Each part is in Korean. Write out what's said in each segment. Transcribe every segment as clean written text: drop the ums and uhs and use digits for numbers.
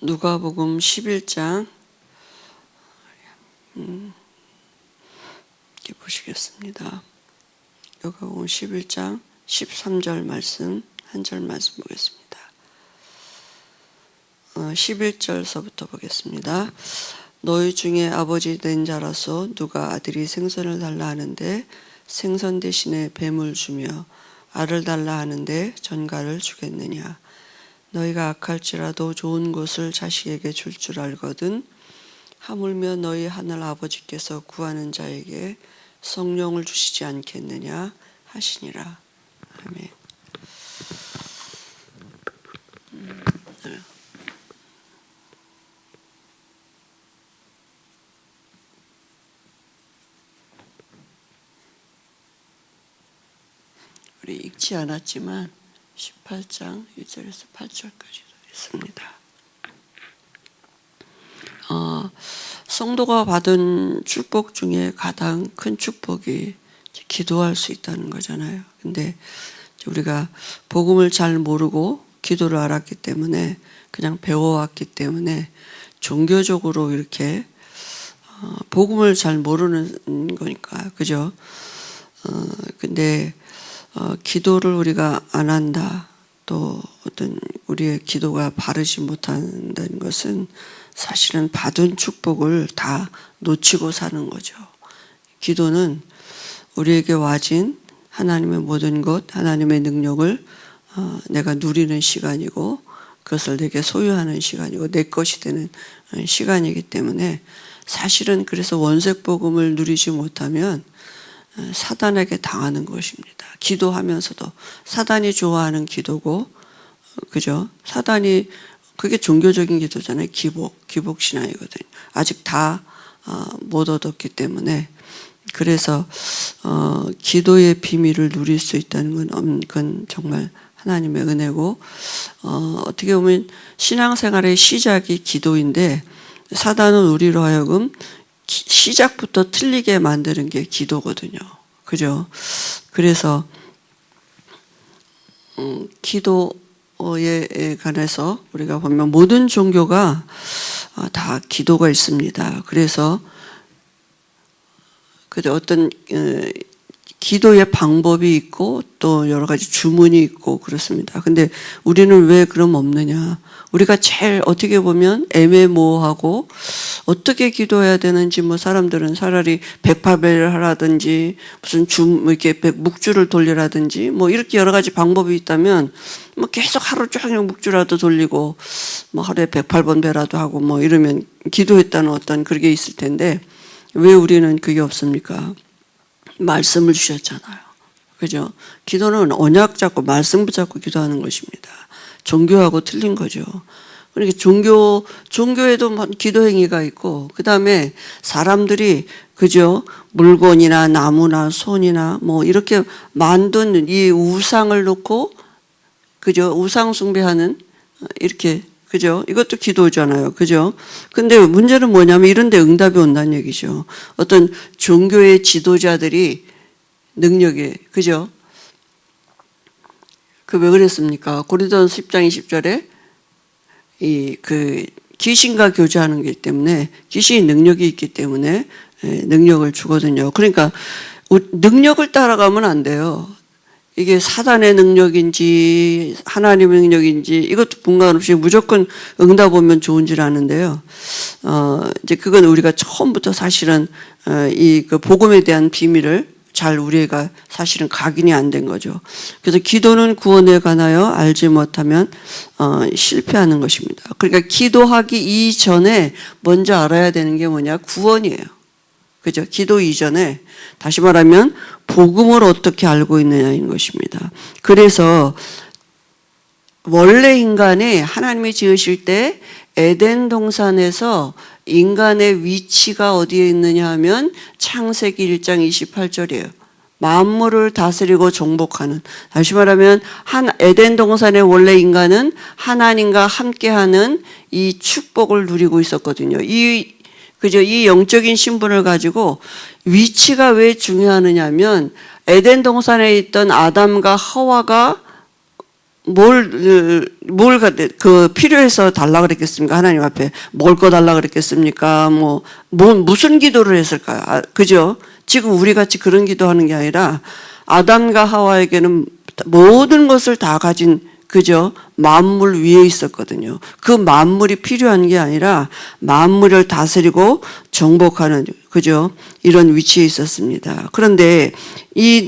누가복음 11장 이렇게 보시겠습니다. 누가복음 11장 13절 말씀, 한 절 말씀 보겠습니다. 11절서부터 보겠습니다. 너희 중에 아버지 된 자라서 누가 아들이 생선을 달라 하는데 생선 대신에 뱀을 주며 알을 달라 하는데 전갈을 주겠느냐. 너희가 악할지라도 좋은 것을 자식에게 줄 줄 알거든. 하물며 너희 하늘 아버지께서 구하는 자에게 성령을 주시지 않겠느냐 하시니라. 아멘. 우리 읽지 않았지만 18장 1절에서 8절까지 있습니다. 성도가 받은 축복 중에 가장 큰 축복이 기도할 수 있다는 거잖아요. 근데 우리가 복음을 잘 모르고 기도를 알았기 때문에 그냥 배워왔기 때문에 종교적으로 이렇게 복음을 잘 모르는 거니까, 그죠? 근데 기도를 우리가 안 한다, 또 어떤 우리의 기도가 바르지 못한다는 것은 사실은 받은 축복을 다 놓치고 사는 거죠. 기도는 우리에게 와진 하나님의 모든 것, 하나님의 능력을 내가 누리는 시간이고 그것을 내게 소유하는 시간이고 내 것이 되는 시간이기 때문에 사실은 그래서 원색복음을 누리지 못하면 사단에게 당하는 것입니다. 기도하면서도 사단이 좋아하는 기도고, 그죠? 사단이 그게 종교적인 기도잖아요. 기복 신앙이거든요. 아직 다 못 얻었기 때문에. 그래서 기도의 비밀을 누릴 수 있다는 건 정말 하나님의 은혜고, 어떻게 보면 신앙생활의 시작이 기도인데 사단은 우리로 하여금 시작부터 틀리게 만드는 게 기도거든요. 그죠? 그래서 기도에 관해서 우리가 보면 모든 종교가 다 기도가 있습니다. 그래서 어떤 기도의 방법이 있고 또 여러 가지 주문이 있고 그렇습니다. 근데 우리는 왜 그럼 없느냐? 우리가 제일 어떻게 보면 애매모호하고 어떻게 기도해야 되는지, 뭐 사람들은 차라리 108배를 하라든지 무슨 이렇게 묵주를 돌리라든지 뭐 이렇게 여러 가지 방법이 있다면 뭐 계속 하루 종일 묵주라도 돌리고 뭐 하루에 108번 배라도 하고 뭐 이러면 기도했다는 어떤 그런 게 있을 텐데 왜 우리는 그게 없습니까? 말씀을 주셨잖아요. 그죠? 기도는 언약 잡고 말씀 붙잡고 기도하는 것입니다. 종교하고 틀린 거죠. 그러니까 종교에도 기도 행위가 있고, 그 다음에 사람들이, 그죠? 물건이나 나무나 손이나 뭐 이렇게 만든 이 우상을 놓고, 그죠? 우상 숭배하는, 이렇게, 그죠? 이것도 기도잖아요. 그죠? 근데 문제는 뭐냐면 이런 데 응답이 온다는 얘기죠. 어떤 종교의 지도자들이 능력에, 그죠? 왜 그랬습니까? 고린도전서 10장 20절에 귀신과 교제하는 게 때문에 귀신이 능력이 있기 때문에 능력을 주거든요. 그러니까 능력을 따라가면 안 돼요. 이게 사단의 능력인지 하나님의 능력인지 이것도 분간없이 무조건 응답 오면 좋은 줄 아는데요. 이제 그건 우리가 처음부터 사실은 그 복음에 대한 비밀을 잘 우리가 사실은 각인이 안 된 거죠. 그래서 기도는 구원에 관하여 알지 못하면 실패하는 것입니다. 그러니까 기도하기 이전에 먼저 알아야 되는 게 뭐냐? 구원이에요. 그죠? 기도 이전에 다시 말하면 복음을 어떻게 알고 있느냐인 것입니다. 그래서 원래 인간이 하나님이 지으실 때 에덴 동산에서 인간의 위치가 어디에 있느냐 하면 창세기 1장 28절이에요. 만물을 다스리고 정복하는. 다시 말하면 에덴 동산의 원래 인간은 하나님과 함께하는 이 축복을 누리고 있었거든요. 이 영적인 신분을 가지고 위치가 왜 중요하느냐면 에덴 동산에 있던 아담과 하와가 필요해서 달라 그랬겠습니까? 하나님 앞에 먹을 거 달라 그랬겠습니까? 무슨 기도를 했을까요? 그죠? 지금 우리 같이 그런 기도하는 게 아니라 아담과 하와에게는 모든 것을 다 가진 그죠? 만물 위에 있었거든요. 그 만물이 필요한 게 아니라 만물을 다스리고 정복하는 그죠? 이런 위치에 있었습니다. 그런데 이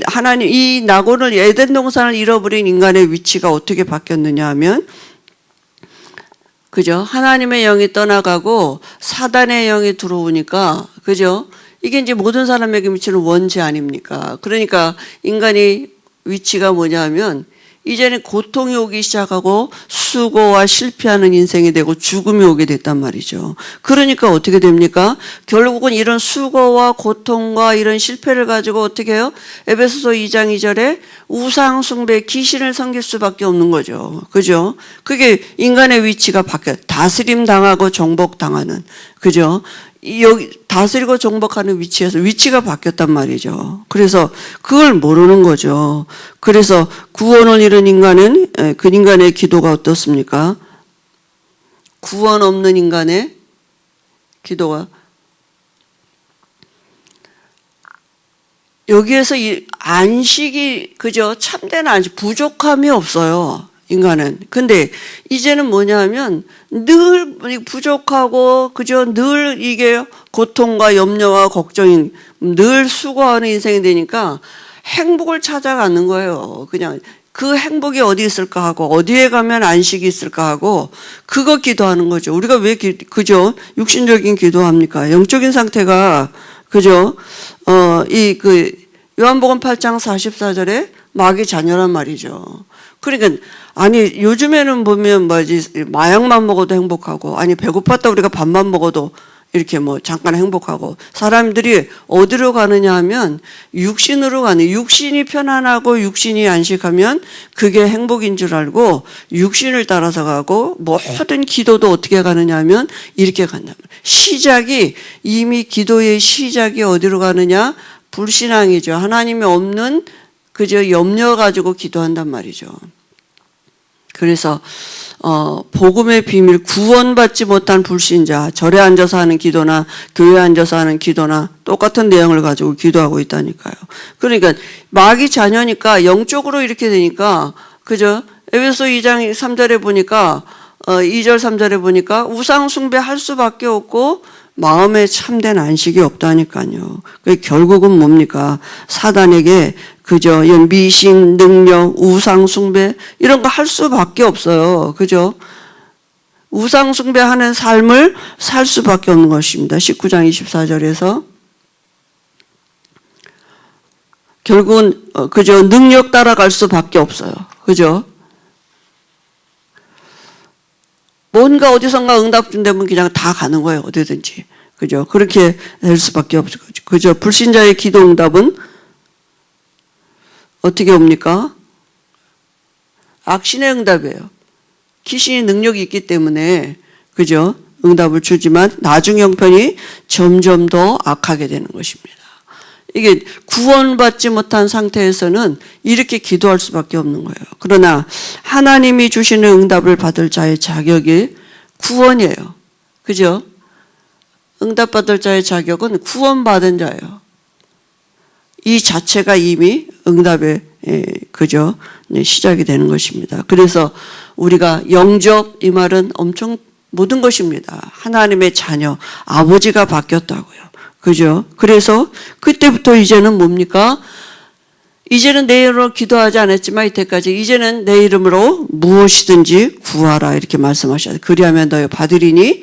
낙원을 에덴 동산을 잃어버린 인간의 위치가 어떻게 바뀌었느냐 하면 그죠? 하나님의 영이 떠나가고 사단의 영이 들어오니까 그죠? 이게 이제 모든 사람에게 미치는 원죄 아닙니까? 그러니까 인간이 위치가 뭐냐면 이제는 고통이 오기 시작하고 수고와 실패하는 인생이 되고 죽음이 오게 됐단 말이죠. 그러니까 어떻게 됩니까? 결국은 이런 수고와 고통과 이런 실패를 가지고 어떻게 해요? 에베소서 2장 2절에 우상 숭배, 귀신을 섬길 수밖에 없는 거죠. 그죠? 그게 인간의 위치가 바뀌어요. 다스림 당하고 정복 당하는. 그죠? 여기 다스리고 정복하는 위치에서 위치가 바뀌었단 말이죠. 그래서 그걸 모르는 거죠. 그래서 구원을 잃은 인간은 그 인간의 기도가 어떻습니까? 구원 없는 인간의 기도가 여기에서 이 안식이 그죠? 참된 안식 부족함이 없어요. 인간은. 근데 이제는 뭐냐 하면 늘 부족하고 그저 늘 이게 고통과 염려와 걱정이 늘 수고하는 인생이 되니까 행복을 찾아가는 거예요. 그냥 그 행복이 어디 있을까 하고 어디에 가면 안식이 있을까 하고 그거 기도하는 거죠. 우리가 왜 그죠? 육신적인 기도합니까? 영적인 상태가 그죠? 요한복음 8장 44절에 마귀 자녀란 말이죠. 그러니까 아니 요즘에는 보면 마약만 먹어도 행복하고 아니 배고팠다 우리가 밥만 먹어도 이렇게 잠깐 행복하고 사람들이 어디로 가느냐 하면 육신으로 가는 육신이 편안하고 육신이 안식하면 그게 행복인 줄 알고 육신을 따라서 가고 모든 기도도 어떻게 가느냐 하면 이렇게 간다. 시작이 이미 기도의 시작이 어디로 가느냐? 불신앙이죠. 하나님이 없는 그저 염려 가지고 기도한단 말이죠. 그래서 복음의 비밀 구원받지 못한 불신자 절에 앉아서 하는 기도나 교회에 앉아서 하는 기도나 똑같은 내용을 가지고 기도하고 있다니까요. 그러니까 마귀 자녀니까 영적으로 이렇게 되니까 그죠? 에베소 2장 3절에 보니까 2절 3절에 보니까 우상 숭배할 수밖에 없고 마음에 참된 안식이 없다니까요. 결국은 뭡니까? 사단에게 그죠? 미신, 능력, 우상 숭배 이런 거 할 수밖에 없어요. 그죠? 우상 숭배하는 삶을 살 수밖에 없는 것입니다. 19장 24절에서 결국은 그죠? 능력 따라갈 수밖에 없어요. 그죠? 뭔가 어디선가 응답 준다면 그냥 다 가는 거예요. 어디든지. 그죠? 그렇게 될 수밖에 없죠. 그죠? 불신자의 기도 응답은 어떻게 옵니까? 악신의 응답이에요. 귀신이 능력이 있기 때문에 그죠? 응답을 주지만 나중 형편이 점점 더 악하게 되는 것입니다. 이게 구원받지 못한 상태에서는 이렇게 기도할 수밖에 없는 거예요. 그러나 하나님이 주시는 응답을 받을 자의 자격이 구원이에요. 그죠? 응답받을 자의 자격은 구원받은 자예요. 이 자체가 이미 응답의 그죠? 시작이 되는 것입니다. 그래서 우리가 영접 이 말은 엄청 모든 것입니다. 하나님의 자녀, 아버지가 바뀌었다고요. 그죠? 그래서 그때부터 이제는 뭡니까? 이제는 내 이름으로 기도하지 않았지만 이때까지 이제는 내 이름으로 무엇이든지 구하라 이렇게 말씀하셨어요. 그리하면 너희 받으리니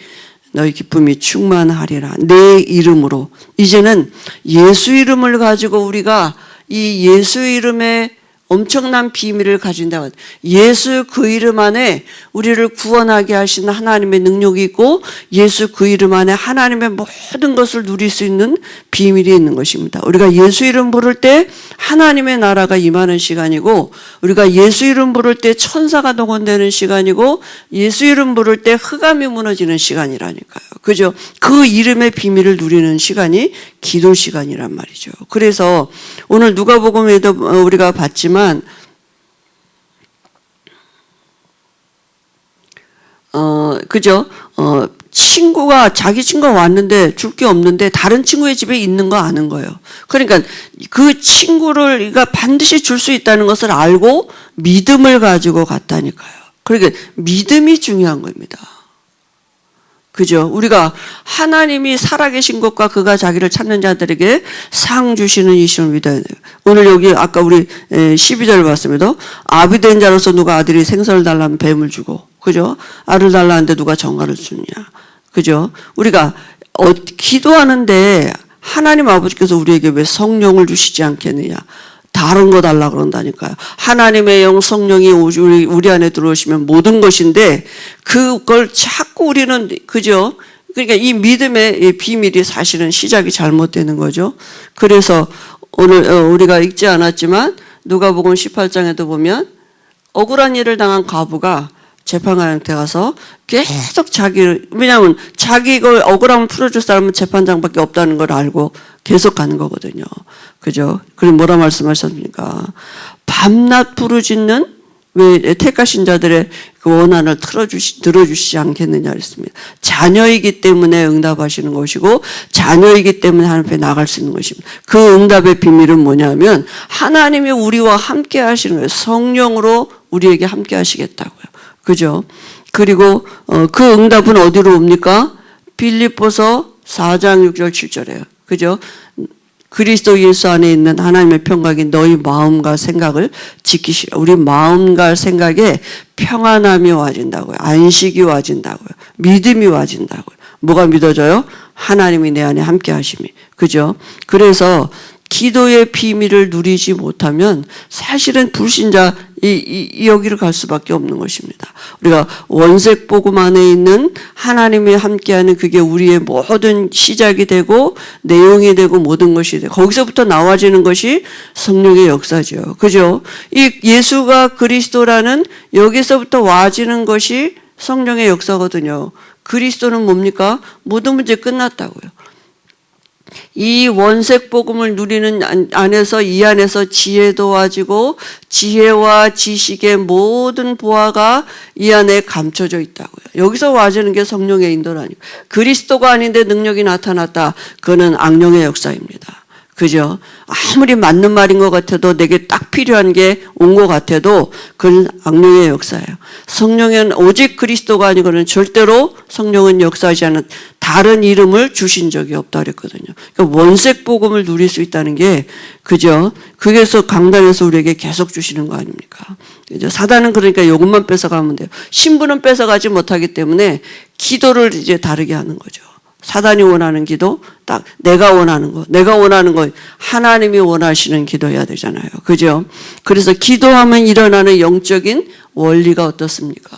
너희 기쁨이 충만하리라. 내 이름으로. 이제는 예수 이름을 가지고 우리가 이 예수 이름의 엄청난 비밀을 가진다. 예수 그 이름 안에 우리를 구원하게 하신 하나님의 능력이 있고 예수 그 이름 안에 하나님의 모든 것을 누릴 수 있는 비밀이 있는 것입니다. 우리가 예수 이름 부를 때 하나님의 나라가 임하는 시간이고 우리가 예수 이름 부를 때 천사가 동원되는 시간이고 예수 이름 부를 때 흑암이 무너지는 시간이라니까요. 그죠? 그 이름의 비밀을 누리는 시간이 기도 시간이란 말이죠. 그래서 오늘 누가복음에도 우리가 봤지만 그죠? 친구가, 자기 친구가 왔는데 줄 게 없는데 다른 친구의 집에 있는 거 아는 거예요. 그러니까 그 친구를 반드시 줄 수 있다는 것을 알고 믿음을 가지고 갔다니까요. 그러니까 믿음이 중요한 겁니다. 그죠? 우리가 하나님이 살아계신 것과 그가 자기를 찾는 자들에게 상 주시는 이심을 믿어야 돼요. 오늘 여기 아까 우리 12절 봤습니다. 아비된 자로서 누가 아들이 생선을 달라면 뱀을 주고, 그죠? 알을 달라는데 누가 정갈을 주느냐. 그죠? 우리가 기도하는데 하나님 아버지께서 우리에게 왜 성령을 주시지 않겠느냐. 다른 거 달라 그런다니까요. 하나님의 영 성령이 우리 안에 들어오시면 모든 것인데 그걸 자꾸 우리는, 그죠? 그러니까 이 믿음의 비밀이 사실은 시작이 잘못되는 거죠. 그래서 오늘 우리가 읽지 않았지만 누가복음 18장에도 보면 억울한 일을 당한 과부가 재판관한테 가서 계속 왜냐하면 자기 이걸 억울함을 풀어줄 사람은 재판장밖에 없다는 걸 알고 계속 가는 거거든요. 그죠? 그리고 뭐라 말씀하셨습니까? 밤낮 부르짖는 왜 택하신 자들의 그 원한을 들어주시지 않겠느냐 그랬습니다. 자녀이기 때문에 응답하시는 것이고 자녀이기 때문에 하나님 앞에 나갈 수 있는 것입니다. 그 응답의 비밀은 뭐냐면 하나님이 우리와 함께 하시는 거예요. 성령으로 우리에게 함께 하시겠다고요. 그죠? 그리고 그 응답은 어디로 옵니까? 빌립보서 4장 6절 7절이에요. 그죠? 그리스도 예수 안에 있는 하나님의 평강이 너희 마음과 생각을 지키시라. 우리 마음과 생각에 평안함이 와진다고요. 안식이 와진다고요. 믿음이 와진다고요. 뭐가 믿어져요? 하나님이 내 안에 함께 하심이. 그죠? 그래서 기도의 비밀을 누리지 못하면 사실은 불신자 여기를 갈 수밖에 없는 것입니다. 우리가 원색 복음 안에 있는 하나님이 함께하는 그게 우리의 모든 시작이 되고 내용이 되고 모든 것이 되고 거기서부터 나와지는 것이 성령의 역사죠. 그죠? 이 예수가 그리스도라는 여기서부터 와지는 것이 성령의 역사거든요. 그리스도는 뭡니까? 모든 문제 끝났다고요. 이 원색 복음을 누리는 안에서 이 안에서 지혜도 와지고 지혜와 지식의 모든 보화가 이 안에 감춰져 있다고요. 여기서 와지는 게 성령의 인도라니까. 그리스도가 아닌데 능력이 나타났다. 그거는 악령의 역사입니다. 그죠? 아무리 맞는 말인 것 같아도 내게 딱 필요한 게 온 것 같아도 그건 악령의 역사예요. 성령은 오직 그리스도가 아니고는 절대로 성령은 역사하지 않은 다른 이름을 주신 적이 없다 그랬거든요. 그러니까 원색 복음을 누릴 수 있다는 게 그죠? 그래서 강단에서 우리에게 계속 주시는 거 아닙니까? 그죠? 사단은 그러니까 이것만 뺏어가면 돼요. 신부는 뺏어가지 못하기 때문에 기도를 이제 다르게 하는 거죠. 사단이 원하는 기도, 딱 내가 원하는 거 하나님이 원하시는 기도해야 되잖아요. 그죠? 그래서 기도하면 일어나는 영적인 원리가 어떻습니까?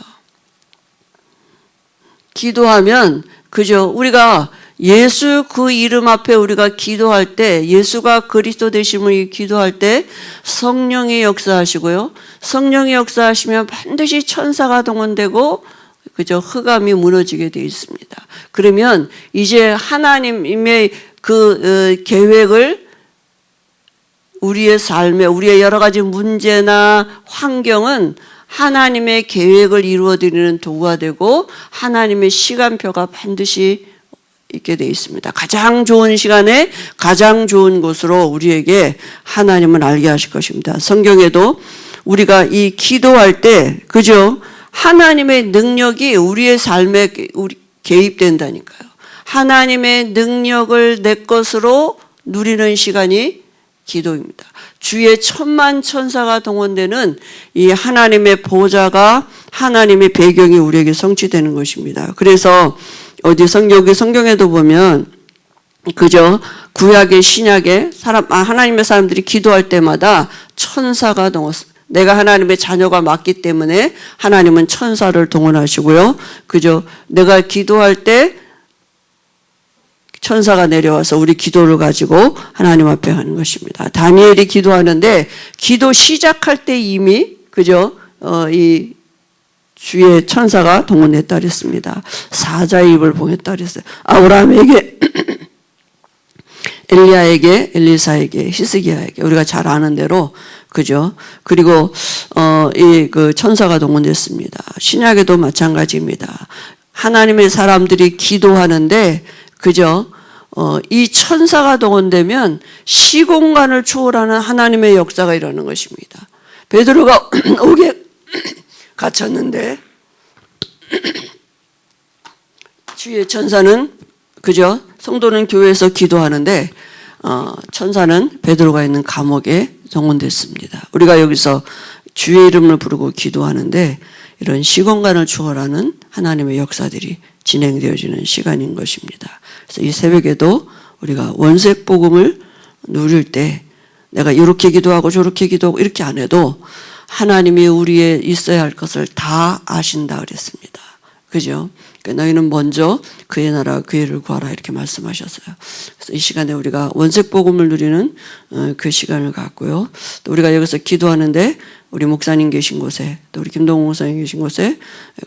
기도하면 그죠? 우리가 예수 그 이름 앞에 우리가 기도할 때 예수가 그리스도 되심을 기도할 때 성령이 역사하시고요. 성령이 역사하시면 반드시 천사가 동원되고 그저 흑암이 무너지게 되어 있습니다. 그러면 이제 하나님의 그 계획을 우리의 삶에 우리의 여러 가지 문제나 환경은 하나님의 계획을 이루어드리는 도구가 되고 하나님의 시간표가 반드시 있게 되어 있습니다. 가장 좋은 시간에 가장 좋은 곳으로 우리에게 하나님은 알게 하실 것입니다. 성경에도 우리가 이 기도할 때 그죠? 하나님의 능력이 우리의 삶에 개입된다니까요. 하나님의 능력을 내 것으로 누리는 시간이 기도입니다. 주의 천만 천사가 동원되는 이 하나님의 보좌가 하나님의 배경이 우리에게 성취되는 것입니다. 그래서 여기 성경에도 보면 그죠? 구약의 신약의 하나님의 사람들이 기도할 때마다 천사가 동원했습니다. 내가 하나님의 자녀가 맞기 때문에 하나님은 천사를 동원하시고요. 그죠? 내가 기도할 때 천사가 내려와서 우리 기도를 가지고 하나님 앞에 하는 것입니다. 다니엘이 기도하는데 기도 시작할 때 이미 그죠? 이 주의 천사가 동원했다 그랬습니다. 사자의 입을 보냈다 그랬어요. 아브라함에게 엘리야에게, 엘리사에게, 히스기야에게 우리가 잘 아는 대로 그죠? 그리고 이 그 천사가 동원됐습니다. 신약에도 마찬가지입니다. 하나님의 사람들이 기도하는데 그죠? 이 천사가 동원되면 시공간을 초월하는 하나님의 역사가 일어나는 것입니다. 베드로가 옥에 갇혔는데 주의 천사는 그죠? 성도는 교회에서 기도하는데 천사는 베드로가 있는 감옥에 동원됐습니다. 우리가 여기서 주의 이름을 부르고 기도하는데 이런 시공간을 초월하는 하나님의 역사들이 진행되어지는 시간인 것입니다. 그래서 이 새벽에도 우리가 원색 복음을 누릴 때 내가 이렇게 기도하고 저렇게 기도하고 이렇게 안 해도 하나님이 우리에 있어야 할 것을 다 아신다 그랬습니다. 그죠? 그러니까 너희는 먼저 그의 나라 그의 일을 구하라 이렇게 말씀하셨어요. 그래서 이 시간에 우리가 원색 복음을 누리는 그 시간을 갖고요. 또 우리가 여기서 기도하는데 우리 목사님 계신 곳에 또 우리 김동훈 목사님 계신 곳에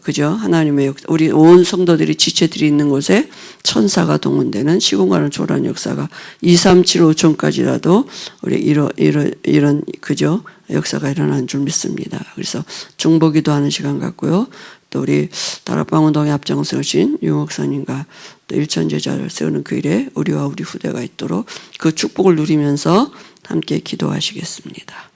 그죠? 하나님의 역사, 우리 온 성도들이 지체들이 있는 곳에 천사가 동원되는 시공간을 초월한 역사가 2, 3, 7, 5촌까지라도 우리 이런 그죠? 역사가 일어나는 줄 믿습니다. 그래서 중보기도 하는 시간 같고요. 또 우리 다락방 운동에 앞장서신 유 목사님과 또 일천 제자를 세우는 그 일에 우리와 우리 후대가 있도록 그 축복을 누리면서 함께 기도하시겠습니다.